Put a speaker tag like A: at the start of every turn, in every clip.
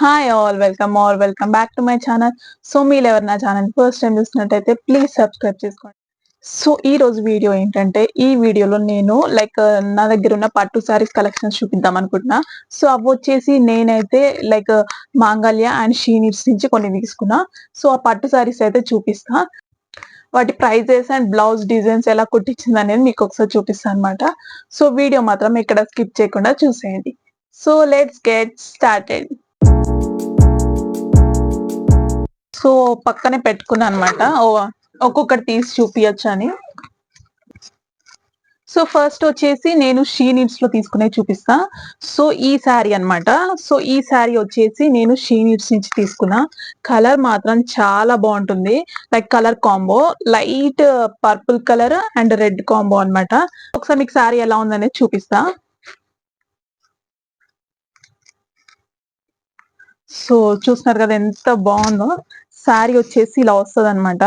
A: Hi all welcome back to my channel. So మీరు ఎవరు నా ఛానల్ ఫస్ట్ టైం చూసినట్టయితే ప్లీజ్ సబ్స్క్రైబ్ చేసుకోండి. సో ఈ రోజు వీడియో ఏంటంటే ఈ వీడియోలో నేను నా దగ్గర ఉన్న పట్టు సారీస్ కలెక్షన్స్ చూపిద్దాం అనుకుంటున్నా. సో అవి వచ్చేసి నేనైతే మాంగళ్య అండ్ షీ నీడ్స్ నుంచి కొన్ని తీసుకున్నా. సో ఆ పట్టు సారీస్ అయితే చూపిస్తా. వాటి ప్రైజెస్ అండ్ బ్లౌజ్ డిజైన్స్ ఎలా కుట్టించింది అనేది మీకు ఒకసారి చూపిస్తాను అనమాట. సో వీడియో మాత్రం ఇక్కడ స్కిప్ చేయకుండా చూసేయండి. So let's get started. So పక్కనే పెట్టుకున్నా అనమాట, ఒక్కొక్కటి తీసి చూపించచ్చు అని. సో ఫస్ట్ వచ్చేసి నేను షీ నీడ్స్ లో తీసుకునే చూపిస్తా. సో ఈ శారీ అనమాట. సో ఈ శారీ వచ్చేసి నేను షీ నీడ్స్ నుంచి తీసుకున్నా. కలర్ మాత్రం చాలా బాగుంటుంది. Colour combo light purple colour and red combo అనమాట. ఒకసారి మీకు శారీ ఎలా ఉందనేది చూపిస్తా. సో చూస్తున్నారు కదా ఎంత బాగుందో. శారీ వచ్చేసి ఇలా వస్తుంది అనమాట.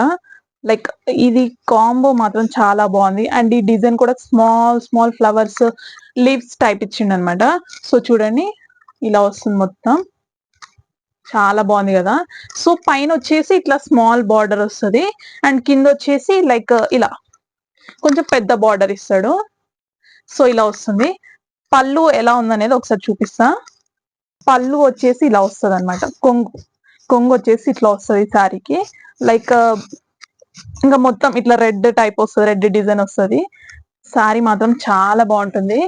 A: ఇది కాంబో మాత్రం చాలా బాగుంది. అండ్ ఈ డిజైన్ కూడా small small flowers leaves type ఇచ్చిండు అనమాట. సో చూడండి ఇలా వస్తుంది మొత్తం, చాలా బాగుంది కదా. సో పైన వచ్చేసి ఇట్లా స్మాల్ బార్డర్ వస్తుంది అండ్ కింద వచ్చేసి ఇలా కొంచెం పెద్ద బార్డర్ ఇస్తాడు. సో ఇలా వస్తుంది. పళ్ళు ఎలా ఉందనేది ఒకసారి చూపిస్తా. పళ్ళు వచ్చేసి ఇలా వస్తుంది అనమాట. కొంగు వచ్చేసి ఇట్లా వస్తుంది శారీకి. ఇంకా మొత్తం ఇట్లా రెడ్ టైప్ వస్తుంది, రెడ్ డిజైన్ వస్తుంది. శారీ మాత్రం చాలా బాగుంటుంది.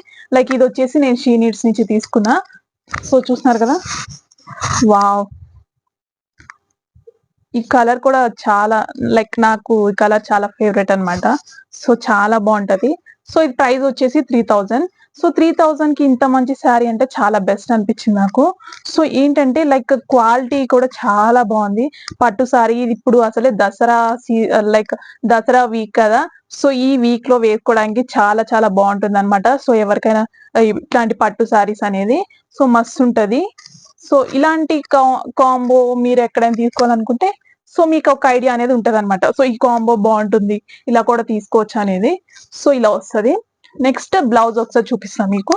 A: ఇది వచ్చేసి నేను షీ నీడ్స్ నుంచి తీసుకున్నా. సో చూస్తున్నారు కదా, వావ్. ఈ కలర్ కూడా చాలా నాకు ఈ కలర్ చాలా ఫేవరెట్ అనమాట. సో చాలా బాగుంటది. సో ఇది ప్రైస్ వచ్చేసి 3000. సో 3000 కి ఇంత మంచి శారీ అంటే చాలా బెస్ట్ అనిపించింది నాకు. సో ఏంటంటే క్వాలిటీ కూడా చాలా బాగుంది. పట్టు శారీ ఇప్పుడు అసలే దసరా వీక్ కదా. సో ఈ వీక్ లో వేసుకోవడానికి చాలా చాలా బాగుంటుంది అనమాట. సో ఎవరికైనా ఇట్లాంటి పట్టు శారీస్ అనేది సో మస్తు ఉంటది. సో ఇలాంటి కాంబో మీరు ఎక్కడైనా తీసుకోవాలనుకుంటే సో మీకు ఒక ఐడియా అనేది ఉంటది అనమాట. సో ఈ కాంబో బాగుంటుంది, ఇలా కూడా తీసుకోవచ్చు అనేది. సో ఇలా వస్తుంది. నెక్స్ట్ బ్లౌజ్ ఒకసారి చూపిస్తాను మీకు.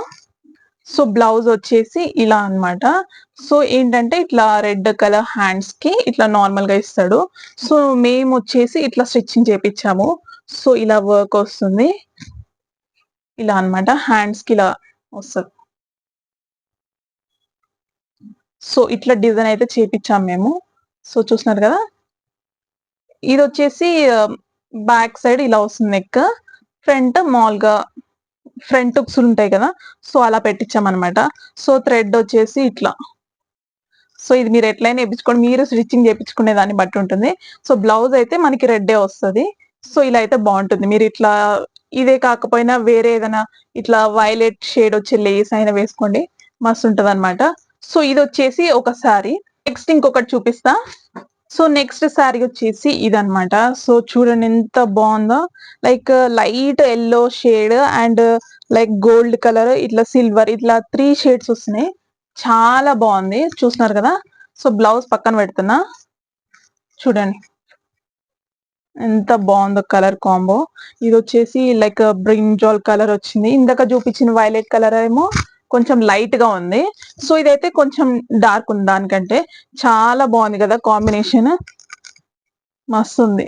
A: సో బ్లౌజ్ వచ్చేసి ఇలా అనమాట. సో ఏంటంటే ఇట్లా రెడ్ కలర్ హ్యాండ్స్ కి ఇట్లా నార్మల్ గా ఇస్తాడు. సో మేము వచ్చేసి ఇట్లా స్టిచ్చింగ్ చేపించాము. సో ఇలా వర్క్ వస్తుంది, ఇలా అనమాట. హ్యాండ్స్ కి ఇలా వస్తుంది. సో ఇట్లా డిజైన్ అయితే చేపించాము మేము. సో చూస్తున్నారు కదా, ఇది వచ్చేసి బ్యాక్ సైడ్ ఇలా వస్తుంది నెక్. ఫ్రంట్ మామూలుగా ఫ్రంట్ హుక్స్ ఉంటాయి కదా, సో అలా పెట్టించాం అనమాట. సో థ్రెడ్ వచ్చేసి ఇట్లా. సో ఇది మీరు ఎట్లయినా వేయించుకోండి, మీరు స్టిచ్చింగ్ చేయించుకునే దాన్ని బట్టి ఉంటుంది. సో బ్లౌజ్ అయితే మనకి రెడ్డే వస్తుంది. సో ఇలా అయితే బాగుంటుంది. మీరు ఇట్లా ఇదే కాకపోయినా వేరే ఏదైనా ఇట్లా వైలెట్ షేడ్ వచ్చే లేస్ అయినా వేసుకోండి, మస్తు ఉంటది అనమాట. సో ఇది వచ్చేసి ఒక శారీ. నెక్స్ట్ ఇంకొకటి చూపిస్తా. సో నెక్స్ట్ శారీ వచ్చేసి ఇదనమాట. సో చూడండి ఎంత బాగుందో. Light yellow shade and gold colour, ఇట్లా సిల్వర్, ఇట్లా 3 షేడ్స్ వస్తున్నాయి. చాలా బాగుంది, చూస్తున్నారు కదా. సో బ్లౌజ్ పక్కన పెడుతున్నా, చూడండి ఎంత బాగుందో కలర్ కాంబో. ఇది వచ్చేసి బ్రింజాల్ కలర్ వచ్చింది. ఇందాక చూపించిన వైలెట్ కలర్ ఏమో కొంచెం లైట్ గా ఉంది. సో ఇదైతే కొంచెం డార్క్ ఉంది దానికంటే. చాలా బాగుంది కదా కాంబినేషన్, మస్తు ఉంది.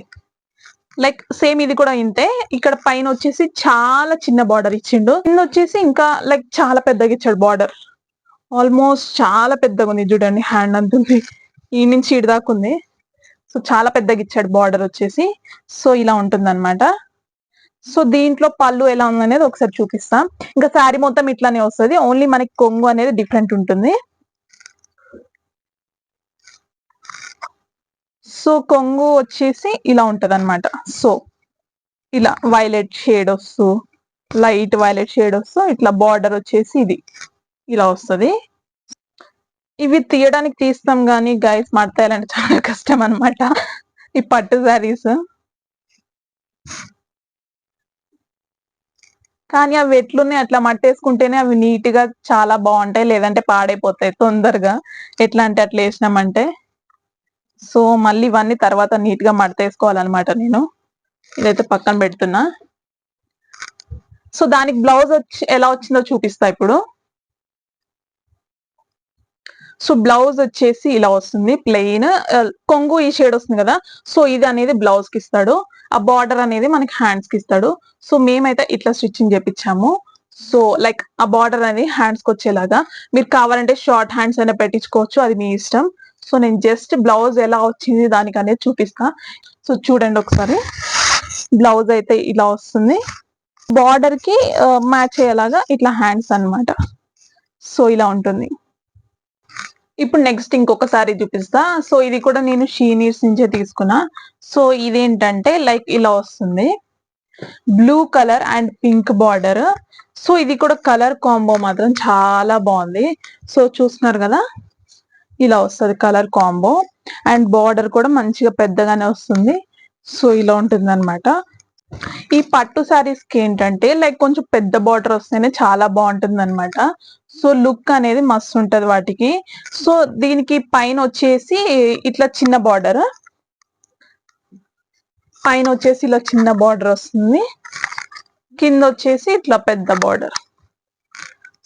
A: సేమ్ ఇది కూడా ఇంతే. ఇక్కడ పైన వచ్చేసి చాలా చిన్న బార్డర్ ఇచ్చిండు, కింద వచ్చేసి ఇంకా చాలా పెద్దగా ఇచ్చాడు బార్డర్. ఆల్మోస్ట్ చాలా పెద్దగా ఉంది, చూడండి హ్యాండ్ అంత ఉంది, ఈ నుంచి ఇటు దాకా ఉంది. సో చాలా పెద్దగా ఇచ్చాడు బార్డర్ వచ్చేసి. సో ఇలా ఉంటుంది అనమాట. సో దీంట్లో పళ్ళు ఎలా ఉందనేది ఒకసారి చూపిస్తాం. ఇంకా శారీ మొత్తం ఇట్లానే వస్తుంది, ఓన్లీ మనకి కొంగు అనేది డిఫరెంట్ ఉంటుంది. సో కొంగు వచ్చేసి ఇలా ఉంటది అనమాట. సో ఇలా వైలెట్ షేడ్ వస్తూ, లైట్ వైలెట్ షేడ్ వస్తూ, ఇట్లా బార్డర్ వచ్చేసి ఇది ఇలా వస్తుంది. ఇవి తీయడానికి తీస్తాం కానీ గైస్ మడతాయాలంటే చాలా కష్టం అనమాట ఈ పట్టు శారీస్. కానీ అవి ఎట్లున్నాయి అట్లా మట్టేసుకుంటేనే అవి నీట్ గా చాలా బాగుంటాయి, లేదంటే పాడైపోతాయి తొందరగా. ఎట్లా అంటే అట్లా వేసినామంటే. సో మళ్ళీ ఇవన్నీ తర్వాత నీట్ గా మడతేసుకోవాలన్నమాట. నేను ఇదైతే పక్కన పెడుతున్నా. సో దానికి బ్లౌజ్ వచ్చి ఎలా వచ్చిందో చూపిస్తా ఇప్పుడు. సో బ్లౌజ్ వచ్చేసి ఇలా వస్తుంది ప్లెయిన్, కొంగు ఈ షేడ్ వస్తుంది కదా, సో ఇది అనేది బ్లౌజ్ కి ఇస్తాడు, ఆ బార్డర్ అనేది మనకి హ్యాండ్స్ కి ఇస్తాడు. సో మేమైతే ఇట్లా స్టిచ్చింగ్ చేపించాము. సో లైక్ ఆ బార్డర్ అనేది హ్యాండ్స్ కి వచ్చేలాగా, మీరు కావాలంటే షార్ట్ హ్యాండ్స్ అయినా పెట్టించుకోవచ్చు, అది మీ ఇష్టం. సో నేను జస్ట్ బ్లౌజ్ ఎలా వచ్చింది దానికి అనేది చూపిస్తా. సో చూడండి ఒకసారి, బ్లౌజ్ అయితే ఇలా వస్తుంది, బార్డర్ కి మ్యాచ్ అయ్యేలాగా ఇట్లా హ్యాండ్స్ అన్నమాట. సో ఇలా ఉంటుంది. ఇప్పుడు నెక్స్ట్ ఇంకొక సారీ చూపిస్తా. సో ఇది కూడా నేను షీనీడ్స్ నుంచే తీసుకున్నా. సో ఇదేంటంటే లైక్ ఇలా వస్తుంది, blue colour and pink border. So ఇది కూడా కలర్ కాంబో మాత్రం చాలా బాగుంది. సో చూస్తున్నారు కదా, ఇలా వస్తుంది కలర్ కాంబో, అండ్ బార్డర్ కూడా మంచిగా పెద్దగానే వస్తుంది. సో ఇలా ఉంటుంది అనమాట. ఈ పట్టు సారీస్ కి ఏంటంటే లైక్ కొంచెం పెద్ద బార్డర్ వస్తేనే చాలా బాగుంటుంది అనమాట. సో లుక్ అనేది మస్తు ఉంటది వాటికి. సో దీనికి పైన వచ్చేసి ఇట్లా చిన్న బార్డర్, పైన వచ్చేసి ఇలా చిన్న బార్డర్ వస్తుంది, కింద వచ్చేసి ఇట్లా పెద్ద బార్డర్.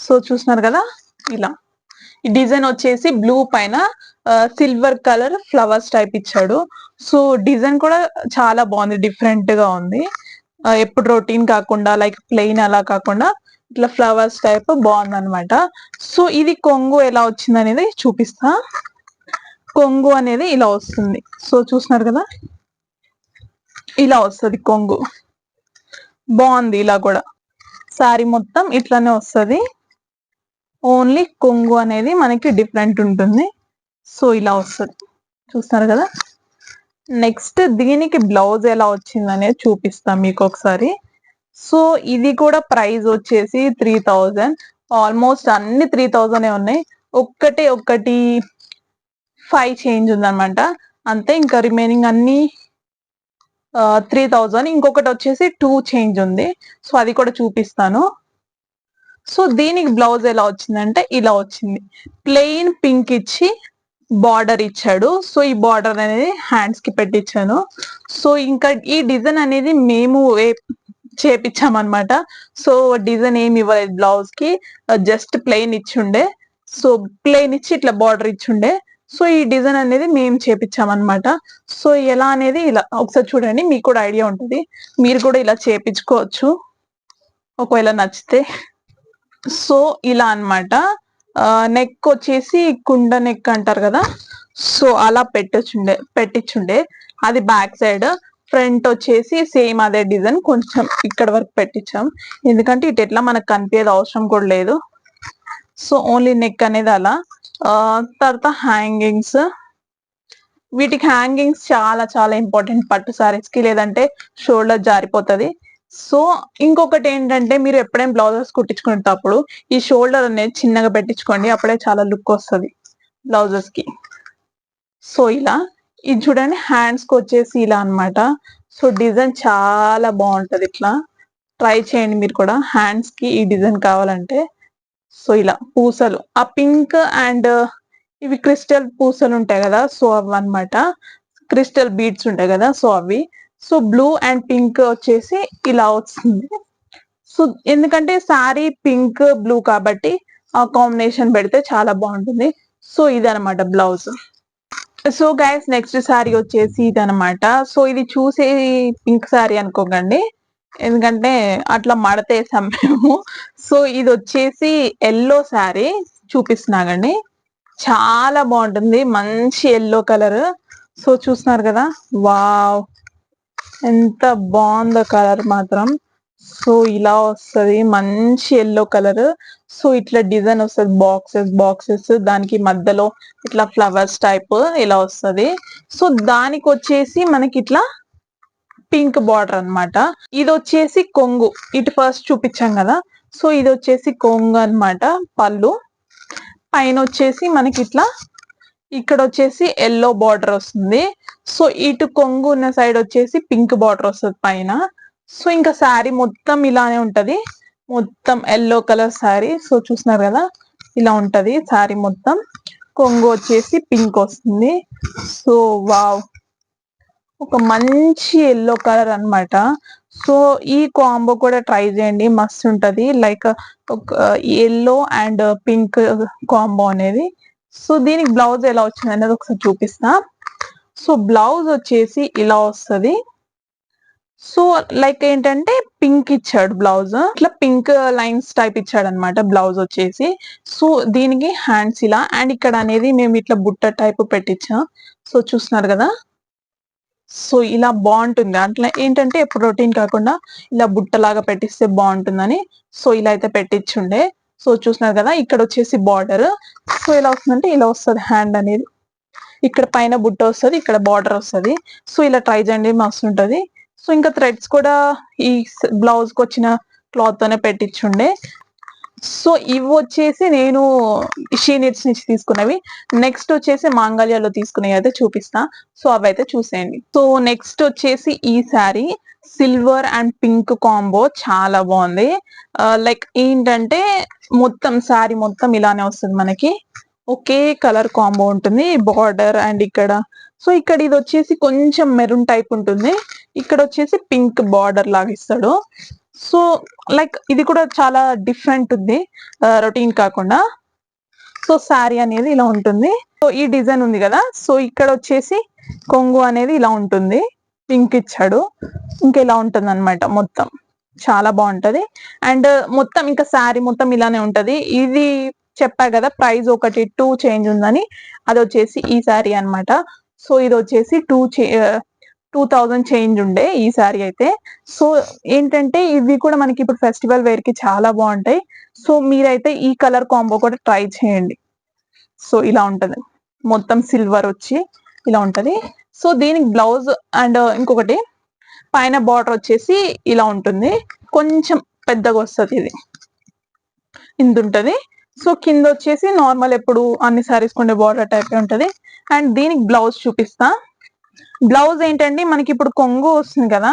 A: సో చూస్తున్నారు కదా, ఇలా ఈ డిజైన్ వచ్చేసి బ్లూ పైన సిల్వర్ కలర్ ఫ్లవర్స్ టైప్ ఇచ్చాడు. సో డిజైన్ కూడా చాలా బాగుంది, డిఫరెంట్ గా ఉంది. ఎప్పుడు రొటీన్ కాకుండా లైక్ ప్లెయిన్ అలా కాకుండా ఇట్లా ఫ్లవర్స్ టైప్ బాగుంది అనమాట. సో ఇది కొంగు ఎలా వచ్చింది అనేది చూపిస్తా. కొంగు అనేది ఇలా వస్తుంది. సో చూస్తున్నారు కదా, ఇలా వస్తుంది కొంగు, బాగుంది. ఇలా కూడా సారీ మొత్తం ఇట్లానే వస్తుంది, ఓన్లీ కొంగు అనేది మనకి డిఫరెంట్ ఉంటుంది. సో ఇలా వస్తుంది, చూస్తున్నారు కదా. నెక్స్ట్ దీనికి బ్లౌజ్ ఎలా వచ్చింది అనేది చూపిస్తాం మీకు ఒకసారి. సో ఇది కూడా ప్రైస్ వచ్చేసి 3000, ఆల్మోస్ట్ అన్ని 3000 ఉన్నాయి. ఒకటి 5 చేంజ్ ఉందన్నమాట అంతే, ఇంకా రిమైనింగ్ అన్ని 3000. ఇంకొకటి వచ్చేసి 2 చేంజ్ ఉంది. సో అది కూడా చూపిస్తాను. సో దీనికి బ్లౌజ్ ఎలా వచ్చిందంటే ఇలా వచ్చింది, ప్లెయిన్ పింక్ ఇచ్చి బార్డర్ ఇచ్చాడు. సో ఈ బార్డర్ అనేది హ్యాండ్స్ కి పెట్టించాను. సో ఇంకా ఈ డిజైన్ అనేది మేము చేపించామన్నమాట. సో డిజైన్ ఏమి ఇవ్వలేదు బ్లౌజ్ కి, జస్ట్ ప్లెయిన్ ఇచ్చుండే. సో ప్లెయిన్ ఇచ్చి ఇట్లా బార్డర్ ఇచ్చుండే. సో ఈ డిజైన్ అనేది మేము చేపించామన్నమాట. సో ఎలా అనేది ఇలా ఒకసారి చూడండి, మీకు కూడా ఐడియా ఉంటుంది, మీరు కూడా ఇలా చేపించుకోవచ్చు ఒకవేళ నచ్చితే. సో ఇలా అన్నమాట. నెక్ వచ్చేసి కుండ నెక్ అంటారు కదా, సో అలా పెట్టించుండే, అది బ్యాక్ సైడ్. ఫ్రంట్ వచ్చేసి సేమ్ అదే డిజైన్, కొంచెం ఇక్కడ వరకు పెట్టించాం, ఎందుకంటే ఇటు ఎట్లా మనకు కనిపించేది అవసరం కూడా లేదు. సో ఓన్లీ నెక్ అనేది అలా. తర్వాత హ్యాంగింగ్స్, వీటికి హ్యాంగింగ్స్ చాలా చాలా ఇంపార్టెంట్ పట్టు సారీస్ కి, లేదంటే షోల్డర్ జారిపోతుంది. సో ఇంకొకటి ఏంటంటే, మీరు ఎప్పుడైనా బ్లౌజెస్ కుట్టించుకునేటప్పుడు ఈ షోల్డర్ అనేది చిన్నగా పెట్టించుకోండి, అప్పుడే చాలా లుక్ వస్తుంది బ్లౌజెస్ కి. సో ఇలా ఇది చూడండి, హ్యాండ్స్ కి వచ్చేసి ఇలా అన్నమాట. సో డిజైన్ చాలా బాగుంటది, ఇట్లా ట్రై చేయండి మీరు కూడా హ్యాండ్స్ కి ఈ డిజైన్ కావాలంటే. సో ఇలా పూసలు, ఆ పింక్ అండ్ ఇవి క్రిస్టల్ పూసలు ఉంటాయి కదా, సో అవి అన్నమాట, క్రిస్టల్ బీడ్స్ ఉంటాయి కదా, సో అవి. సో బ్లూ అండ్ పింక్ వచ్చేసి ఇలా వస్తుంది. సో ఎందుకంటే సారీ పింక్ బ్లూ కాబట్టి ఆ కాంబినేషన్ పెడితే చాలా బాగుంటుంది. సో ఇది అనమాట blouse. So guys next sorry వచ్చేసి ఇది అనమాట. సో ఇది చూసి పింక్ సారీ అనుకోకండి, ఎందుకంటే అట్లా మడతేసాం మేము. సో ఇది వచ్చేసి ఎల్లో సారీ చూపిస్తున్నాగండి, చాలా బాగుంటుంది, మంచి ఎల్లో కలర్. సో చూస్తున్నారు కదా, వావ్ ఎంత బాగుందో కలర్ మాత్రం. సో ఇలా వస్తుంది, మంచి ఎల్లో కలర్. సో ఇట్లా డిజైన్ వస్తుంది, బాక్సెస్ దానికి మధ్యలో ఇట్లా ఫ్లవర్స్ టైప్ ఇలా వస్తుంది. సో దానికి వచ్చేసి మనకి ఇట్లా పింక్ బార్డర్ అన్నమాట. ఇది వచ్చేసి కొంగు, ఇటు ఫస్ట్ చూపించాం కదా, సో ఇది వచ్చేసి కొంగు అన్నమాట, పళ్ళు. పైన వచ్చేసి మనకి ఇట్లా ఇక్కడ వచ్చేసి ఎల్లో బార్డర్ వస్తుంది. సో ఇటు కొంగు ఉన్న సైడ్ వచ్చేసి పింక్ బార్డర్ వస్తుంది పైన. సో ఇంకా శారీ మొత్తం ఇలానే ఉంటది, మొత్తం ఎల్లో కలర్ శారీ. సో చూస్తున్నారు కదా, ఇలా ఉంటది శారీ మొత్తం. కొంగు వచ్చేసి పింక్ వస్తుంది. సో వావ్, ఒక మంచి ఎల్లో కలర్ అన్నమాట. సో ఈ కాంబో కూడా ట్రై చేయండి, మస్తు ఉంటది. Like yellow and pink combo అనేది సో దీనికి బ్లౌజ్ ఎలా వచ్చింది అనేది ఒకసారి చూపిస్తా. సో బ్లౌజ్ వచ్చేసి ఇలా వస్తుంది. సో లైక్ ఏంటంటే పింక్ ఇచ్చాడు బ్లౌజ్, ఇట్లా పింక్ లైన్స్ టైప్ ఇచ్చాడు అనమాట బ్లౌజ్ వచ్చేసి. సో దీనికి హ్యాండ్స్ ఇలా, అండ్ ఇక్కడ అనేది మేము ఇట్లా బుట్ట టైప్ పెట్టించాం. సో చూస్తున్నారు కదా, సో ఇలా బాగుంటుంది. అట్లా ఏంటంటే ఎప్పుడు రొటీన్ కాకుండా ఇలా బుట్టలాగా పెట్టిస్తే బాగుంటుందని సో ఇలా అయితే పెట్టించుండే. సో చూస్తున్నారు కదా, ఇక్కడ వచ్చేసి బార్డర్. సో ఇలా వస్తుందంటే ఇలా వస్తుంది హ్యాండ్ అనేది, ఇక్కడ పైన బుట్ట వస్తుంది, ఇక్కడ బార్డర్ వస్తుంది. సో ఇలా ట్రై చేయండి, మస్తు ఉంటుంది. సో ఇంకా థ్రెడ్స్ కూడా ఈ బ్లౌజ్ కి వచ్చిన క్లాత్ తోనే పెట్టించుండే. సో ఇవి వచ్చేసి నేను షీ నీడ్స్ నుంచి తీసుకున్నవి. నెక్స్ట్ వచ్చేసి మాంగళ్యాలో తీసుకునేవి అయితే చూపిస్తా. సో అవి అయితే చూసేయండి. సో నెక్స్ట్ వచ్చేసి ఈ sari silver and pink combo చాలా బాగుంది. లైక్ ఏంటంటే మొత్తం శారీ మొత్తం ఇలానే వస్తుంది మనకి, ఒకే కలర్ కాంబో ఉంటుంది బార్డర్ అండ్ ఇక్కడ. సో ఇక్కడ ఇది వచ్చేసి కొంచెం మెరూన్ టైప్ ఉంటుంది, ఇక్కడ వచ్చేసి పింక్ బార్డర్ లాగా ఇస్తాడు. సో లైక్ ఇది కూడా చాలా డిఫరెంట్ ఉంది, రొటీన్ కాకుండా. సో శారీ అనేది ఇలా ఉంటుంది. సో ఈ డిజైన్ ఉంది కదా, సో ఇక్కడ వచ్చేసి కొంగు అనేది ఇలా ఉంటుంది, పింక్ ఇచ్చాడు, ఇంకా ఇలా ఉంటుంది అనమాట. మొత్తం చాలా బాగుంటది. అండ్ మొత్తం ఇంకా శారీ మొత్తం ఇలానే ఉంటది. ఇది చెప్పా కదా ప్రైస్ ఒకటి 2 చేంజ్ ఉందని, అది వచ్చేసి ఈ శారీ అనమాట. సో ఇది వచ్చేసి 2000 చేంజ్ ఉండే ఈ శారీ అయితే. సో ఏంటంటే ఇవి కూడా మనకి ఇప్పుడు ఫెస్టివల్ వేర్ కి చాలా బాగుంటాయి. సో మీరైతే ఈ కలర్ కాంబో కూడా ట్రై చేయండి. సో ఇలా ఉంటది, మొత్తం సిల్వర్ వచ్చి ఇలా ఉంటది. సో దీనికి బ్లౌజ్ అండ్ ఇంకొకటి పైన బార్డర్ వచ్చేసి ఇలా ఉంటుంది, కొంచెం పెద్దగా వస్తుంది, ఇది ఇంత ఉంటది. సో కింద వచ్చేసి నార్మల్ ఎప్పుడు అన్ని శారీస్ కొండే బార్డర్ టైప్ ఉంటది. అండ్ దీనికి బ్లౌజ్ చూపిస్తా. బ్లౌజ్ ఏంటంటే మనకి ఇప్పుడు కొంగు వస్తుంది కదా,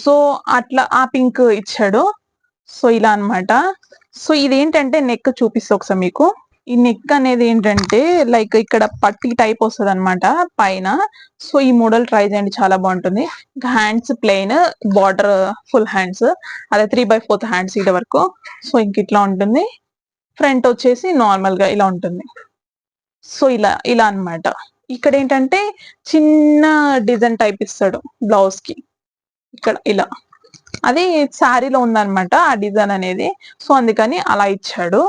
A: సో అట్లా ఆ పింక్ ఇచ్చాడు. సో ఇలా అన్నమాట. సో ఇదేంటంటే నెక్ చూపిస్తా ఒకసారి మీకు. ఈ నెక్ అనేది ఏంటంటే లైక్ ఇక్కడ పట్టి టైప్ వస్తుంది అనమాట పైన. సో ఈ మోడల్ ట్రై చేయండి, చాలా బాగుంటుంది. ఇంకా hands plain, border full hands, అదే 3/4 హ్యాండ్స్ ఇది వరకు. సో ఇంక ఇట్లా ఉంటుంది. ఫ్రంట్ వచ్చేసి నార్మల్ గా ఇలా ఉంటుంది. సో ఇలా ఇలా అన్నమాట. ఇక్కడ ఏంటంటే చిన్న డిజైన్ టైప్ ఇస్తాడు బ్లౌజ్ కి, ఇక్కడ ఇలా. అది శారీలో ఉందన్నమాట ఆ డిజైన్ అనేది, సో అందుకని అలా ఇచ్చాడు.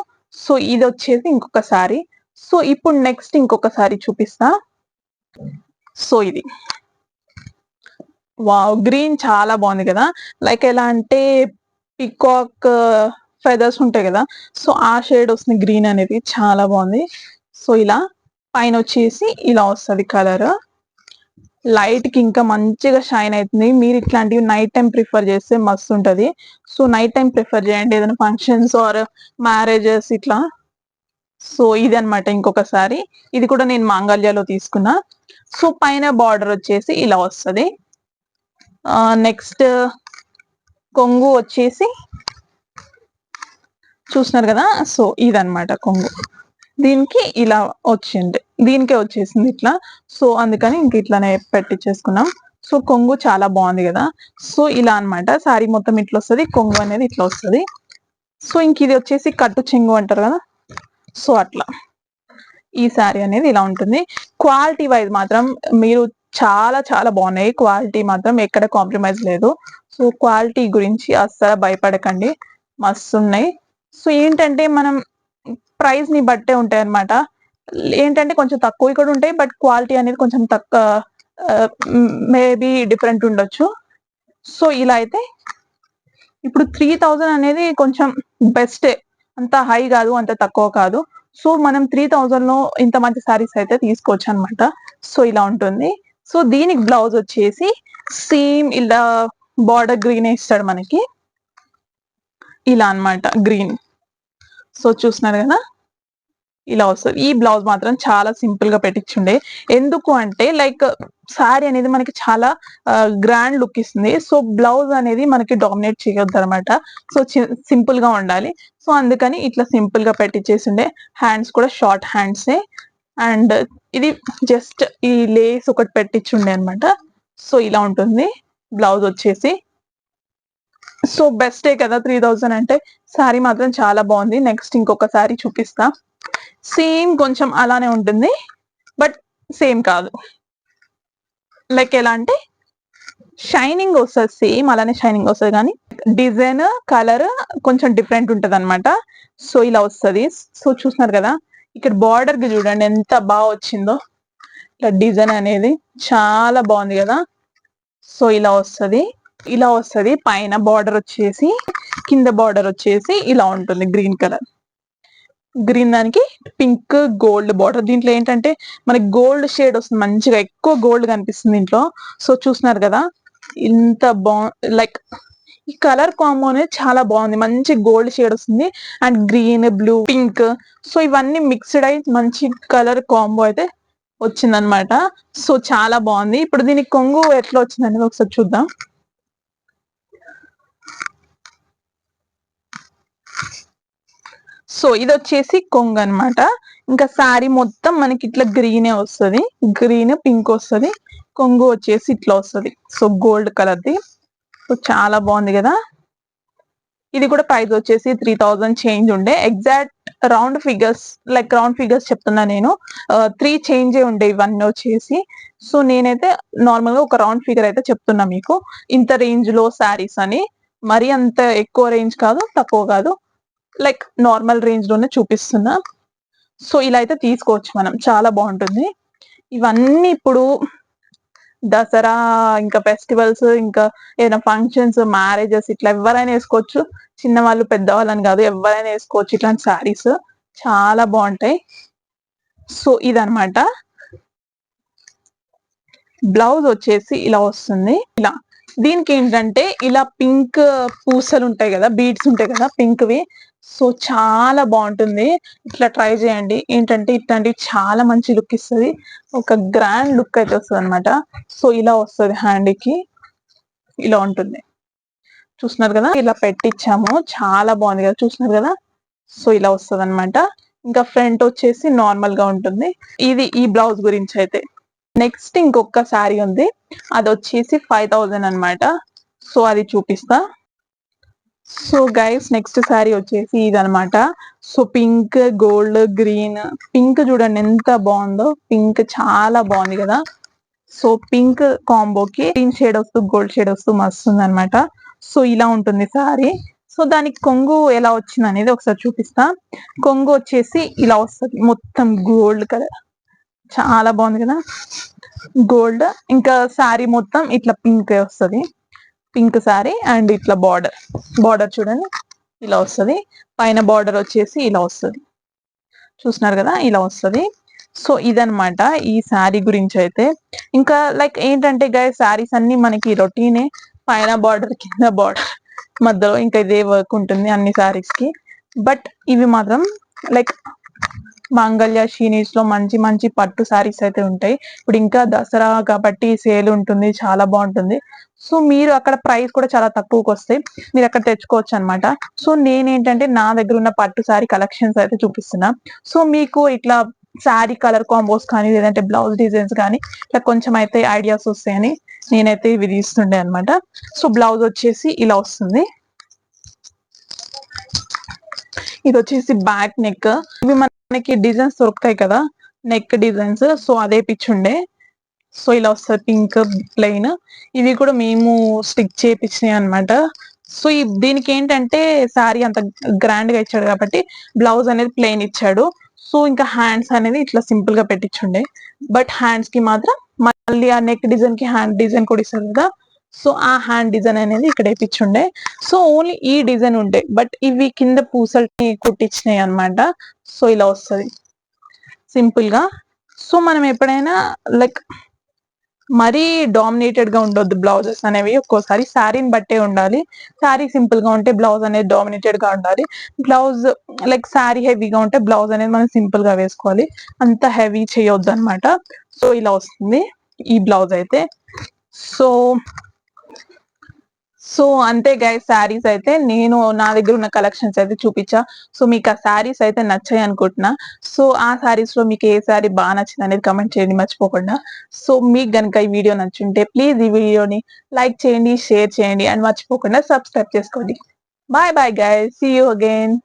A: సో ఇది వచ్చేసి ఇంకొక శారీ. సో ఇప్పుడు నెక్స్ట్ ఇంకొక శారీ చూపిస్తా. సో ఇది వావ్, గ్రీన్ చాలా బాగుంది కదా. లైక్ ఎలా అంటే పికాక్ ఫెదర్స్ ఉంటాయి కదా, సో ఆ షేడ్ వస్తుంది గ్రీన్ అనేది, చాలా బాగుంది. సో ఇలా పైన వచ్చేసి ఇలా వస్తుంది కలర్, లైట్ కి ఇంకా మంచిగా షైన్ అవుతుంది. మీరు ఇట్లాంటివి నైట్ టైం ప్రిఫర్ చేస్తే మస్తు ఉంటది. సో నైట్ టైం ప్రిఫర్ చేయండి ఏదైనా ఫంక్షన్స్ ఆర్ మ్యారేజెస్ ఇట్లా. సో ఇది అనమాట ఇంకొక సారీ, ఇది కూడా నేను మాంగళ్యాలో తీసుకున్నా. సో పైన బార్డర్ వచ్చేసి ఇలా వస్తుంది. నెక్స్ట్ కొంగు వచ్చేసి చూస్తున్నారు కదా, సో ఇదన్నమాట కొంగు. దీనికి ఇలా వచ్చింది, దీనికే వచ్చేసింది ఇట్లా. సో అందుకని ఇంక ఇట్లానే పెట్టించేసుకున్నాం. సో కొంగు చాలా బాగుంది కదా. సో ఇలా అన్నమాట శారీ మొత్తం ఇట్లా వస్తుంది, కొంగు అనేది ఇట్లా వస్తుంది. సో ఇంక ఇది వచ్చేసి కట్టు చెంగు అంటారు కదా, సో అట్లా ఈ శారీ అనేది ఇలా ఉంటుంది. క్వాలిటీ వైజ్ మాత్రం మీరు చాలా చాలా బాగున్నాయి, క్వాలిటీ మాత్రం ఎక్కడ కాంప్రమైజ్ లేదు. సో క్వాలిటీ గురించి అస్సలు భయపడకండి, మస్తు ఉన్నాయి. సో ఏంటంటే మనం ప్రైస్ ని బట్టే ఉంటాయి అనమాట. ఏంటంటే కొంచెం తక్కువ కూడా ఉంటాయి, బట్ క్వాలిటీ అనేది కొంచెం తక్కువ, మేబీ డిఫరెంట్ ఉండొచ్చు. సో ఇలా అయితే ఇప్పుడు 3000 అనేది కొంచెం బెస్టే, అంత హై కాదు అంత తక్కువ కాదు. సో మనం 3000 లో ఇంత మంచి సారీస్ అయితే తీసుకోవచ్చు అనమాట. సో ఇలా ఉంటుంది. సో దీనికి బ్లౌజ్ వచ్చేసి సేమ్ ఇలా బార్డర్ గ్రీన్ ఇస్తాడు మనకి, ఇలా అన్నమాట గ్రీన్. సో చూస్తున్నారు కదా, ఇలా వస్తుంది. ఈ బ్లౌజ్ మాత్రం చాలా సింపుల్ గా పెట్టించుండే. ఎందుకు అంటే లైక్ శారీ అనేది మనకి చాలా గ్రాండ్ లుక్ ఇస్తుంది. సో బ్లౌజ్ అనేది మనకి డామినేట్ చేయొద్దు అనమాట. సో సింపుల్ గా ఉండాలి. సో అందుకని ఇట్లా సింపుల్ గా పెట్టించేసిండే. హ్యాండ్స్ కూడా షార్ట్ హ్యాండ్సే, అండ్ ఇది జస్ట్ ఈ లేస్ ఒకటి పెట్టించుండే అనమాట. సో ఇలా ఉంటుంది బ్లౌజ్ వచ్చేసి. సో బెస్టే కదా 3000 అంటే. శారీ మాత్రం చాలా బాగుంది. నెక్స్ట్ ఇంకొక శారీ చూపిస్తా. సేమ్ కొంచెం అలానే ఉంటుంది, బట్ సేమ్ కాదు. లైక్ ఎలా అంటే షైనింగ్ వస్తుంది, సేమ్ అలానే షైనింగ్ వస్తుంది, కానీ డిజైన్ కలర్ కొంచెం డిఫరెంట్ ఉంటది అనమాట. సో ఇలా వస్తుంది. సో చూస్తున్నారు కదా, ఇక్కడ బార్డర్ కి చూడండి ఎంత బాగా వచ్చిందో. ఇట్లా డిజైన్ అనేది చాలా బాగుంది కదా. సో ఇలా వస్తుంది, ఇలా వస్తుంది. పైన బార్డర్ వచ్చేసి, కింద బార్డర్ వచ్చేసి ఇలా ఉంటుంది గ్రీన్ కలర్. గ్రీన్ దానికి పింక్ గోల్డ్ బార్డర్. దీంట్లో ఏంటంటే మనకి గోల్డ్ షేడ్ వస్తుంది, మంచిగా ఎక్కువ గోల్డ్ కనిపిస్తుంది దీంట్లో. సో చూస్తున్నారు కదా, ఇంత లైక్ ఈ కలర్ కాంబో అనేది చాలా బాగుంది. మంచి గోల్డ్ షేడ్ వస్తుంది and green, blue, pink. So ఇవన్నీ మిక్స్డ్ అయి మంచి కలర్ కాంబో అయితే వచ్చిందనమాట. సో చాలా బాగుంది. ఇప్పుడు దీనికి కొంగు ఎట్లా వచ్చింది అనేది ఒకసారి చూద్దాం. సో ఇది వచ్చేసి కొంగు అనమాట. ఇంకా శారీ మొత్తం మనకి ఇట్లా గ్రీనే వస్తుంది, గ్రీన్ పింక్ వస్తుంది. కొంగు వచ్చేసి ఇట్లా వస్తుంది. సో గోల్డ్ కలర్ది. సో చాలా బాగుంది కదా. ఇది కూడా ప్రైస్ వచ్చేసి 3000 చేంజ్ ఉండే. Exact round figures, like round figures చెప్తున్నా నేను. 3 చేంజే ఉండే ఇవన్నీ వచ్చేసి. సో నేనైతే నార్మల్ గా ఒక రౌండ్ ఫిగర్ అయితే చెప్తున్నా మీకు. ఇంత రేంజ్ లో శారీస్ అని, మరి అంత ఎక్కువ రేంజ్ కాదు, తక్కువ కాదు, లైక్ నార్మల్ రేంజ్ లోనే చూపిస్తున్నా. సో ఇలా అయితే తీసుకోవచ్చు మనం, చాలా బాగుంటుంది. ఇవన్నీ ఇప్పుడు దసరా, ఇంకా ఫెస్టివల్స్, ఇంకా ఏదైనా ఫంక్షన్స్, మ్యారేజెస్, ఇట్లా ఎవరైనా వేసుకోవచ్చు. చిన్నవాళ్ళు పెద్దవాళ్ళని కాదు, ఎవరైనా వేసుకోవచ్చు ఇట్లాంటి శారీస్. చాలా బాగుంటాయి. సో ఇదనమాట. బ్లౌజ్ వచ్చేసి ఇలా వస్తుంది. ఇలా దీనికి ఏంటంటే ఇలా పింక్ పూసలు ఉంటాయి కదా, బీడ్స్ ఉంటాయి కదా పింక్వి. సో చాలా బాగుంటుంది. ఇట్లా ట్రై చేయండి. ఏంటంటే ఇట్లాంటివి చాలా మంచి లుక్ ఇస్తుంది, ఒక గ్రాండ్ లుక్ అయితే వస్తుంది అనమాట. సో ఇలా వస్తుంది, హ్యాండ్కి ఇలా ఉంటుంది. చూస్తున్నారు కదా, ఇలా పెట్టించాము, చాలా బాగుంది కదా, చూస్తున్నారు కదా. సో ఇలా వస్తుంది అనమాట. ఇంకా ఫ్రంట్ వచ్చేసి నార్మల్ గా ఉంటుంది. ఇది ఈ బ్లౌజ్ గురించి అయితే. నెక్స్ట్ ఇంకొక శారీ ఉంది, అది వచ్చేసి 5000 అనమాట. సో అది చూపిస్తా. సో గైస్, నెక్స్ట్ శారీ వచ్చేసి ఇది అనమాట. So pink, gold, green. Pink చూడండి ఎంత బాగుందో, పింక్ చాలా బాగుంది కదా. సో పింక్ కాంబోకి గ్రీన్ షేడ్ వస్తూ గోల్డ్ షేడ్ వస్తూ మస్తు ఉంది అనమాట. సో ఇలా ఉంటుంది శారీ. సో దానికి కొంగు ఎలా వచ్చింది అనేది ఒకసారి చూపిస్తా. కొంగు వచ్చేసి ఇలా వస్తుంది, మొత్తం గోల్డ్ కలర్, చాలా బాగుంది కదా, గోల్డ్. ఇంకా శారీ మొత్తం ఇట్లా పింక్ వస్తుంది, పింక్ శారీ. అండ్ ఇట్లా బార్డర్ చూడండి ఇలా వస్తుంది. పైన బార్డర్ వచ్చేసి ఇలా వస్తుంది, చూస్తున్నారు కదా, ఇలా వస్తుంది. సో ఇదనమాట ఈ శారీ గురించి అయితే. ఇంకా లైక్ ఏంటంటే గైస్, శారీస్ అన్ని మనకి రొటీనే, పైన బార్డర్, కింద బార్డర్, మధ్యలో ఇంకా ఇదే వర్క్ ఉంటుంది అన్ని శారీస్ కి. బట్ ఇవి మాత్రం లైక్ మాంగళ్య షీనీస్ లో మంచి మంచి పట్టు శారీస్ అయితే ఉంటాయి. ఇప్పుడు ఇంకా దసరా కాబట్టి సేల్ ఉంటుంది, చాలా బాగుంటుంది. సో మీరు అక్కడ ప్రైస్ కూడా చాలా తక్కువకి వస్తాయి, మీరు అక్కడ తెచ్చుకోవచ్చు అనమాట. సో నేనేంటంటే నా దగ్గర ఉన్న పట్టు శారీ కలెక్షన్స్ అయితే చూపిస్తున్నా. సో మీకు ఇట్లా శారీ కలర్ కాంబోస్ కానీ, లేదంటే బ్లౌజ్ డిజైన్స్ కానీ ఇట్లా కొంచెం అయితే ఐడియాస్ వస్తాయని నేనైతే ఇవి తీస్తుండే అనమాట. సో బ్లౌజ్ వచ్చేసి ఇలా వస్తుంది. ఇది వచ్చేసి బ్యాక్ నెక్. ఇవి మనకి డిజైన్స్ దొరుకుతాయి కదా, నెక్ డిజైన్స్. సో అదే పిచ్చుండే. సో ఇలా వస్తుంది, పింక్ ప్లెయిన్. ఇవి కూడా మేము స్టిక్ చేపించినాయి అనమాట. సో దీనికి ఏంటంటే శారీ అంత గ్రాండ్ గా ఇచ్చాడు కాబట్టి బ్లౌజ్ అనేది ప్లెయిన్ ఇచ్చాడు. సో ఇంకా హ్యాండ్స్ అనేది ఇట్లా సింపుల్ గా పెట్టించుండే. బట్ హ్యాండ్స్ కి మాత్రం మళ్ళీ ఆ నెక్ డిజైన్ కి హ్యాండ్ డిజైన్ కూడా ఇస్తారు కదా. సో ఆ హ్యాండ్ డిజైన్ అనేది ఇక్కడ వేపించుండే. సో ఓన్లీ ఈ డిజైన్ ఉండే, బట్ ఇవి కింద పూసల్ని కుట్టించినాయి అనమాట. సో ఇలా వస్తుంది సింపుల్ గా. సో మనం ఎప్పుడైనా లైక్ మరీ డామినేటెడ్ గా ఉండొద్దు బ్లౌజెస్ అనేవి. ఒక్కోసారి శారీని బట్టే ఉండాలి. శారీ సింపుల్ గా ఉంటే బ్లౌజ్ అనేది డామినేటెడ్ గా ఉండాలి. బ్లౌజ్ లైక్ శారీ హెవీగా ఉంటే బ్లౌజ్ అనేది మనం సింపుల్ గా వేసుకోవాలి, అంత హెవీ చేయొద్దు అనమాట. సో ఇలా వస్తుంది ఈ బ్లౌజ్ అయితే. సో సో అంతే గైస్, శారీస్ అయితే నేను నా దగ్గర ఉన్న కలెక్షన్స్ అయితే చూపించా. సో మీకు ఆ శారీస్ అయితే నచ్చాయి అనుకుంటున్నా. సో ఆ శారీస్ లో మీకు ఏ శారీ బాగా నచ్చింది అనేది కమెంట్ చేయండి మర్చిపోకుండా. సో మీకు గనుక ఈ వీడియో నచ్చుంటే ప్లీజ్ ఈ వీడియోని లైక్ చేయండి, షేర్ చేయండి, అండ్ మర్చిపోకుండా సబ్స్క్రైబ్ చేసుకోండి. Bye bye guys, see you again.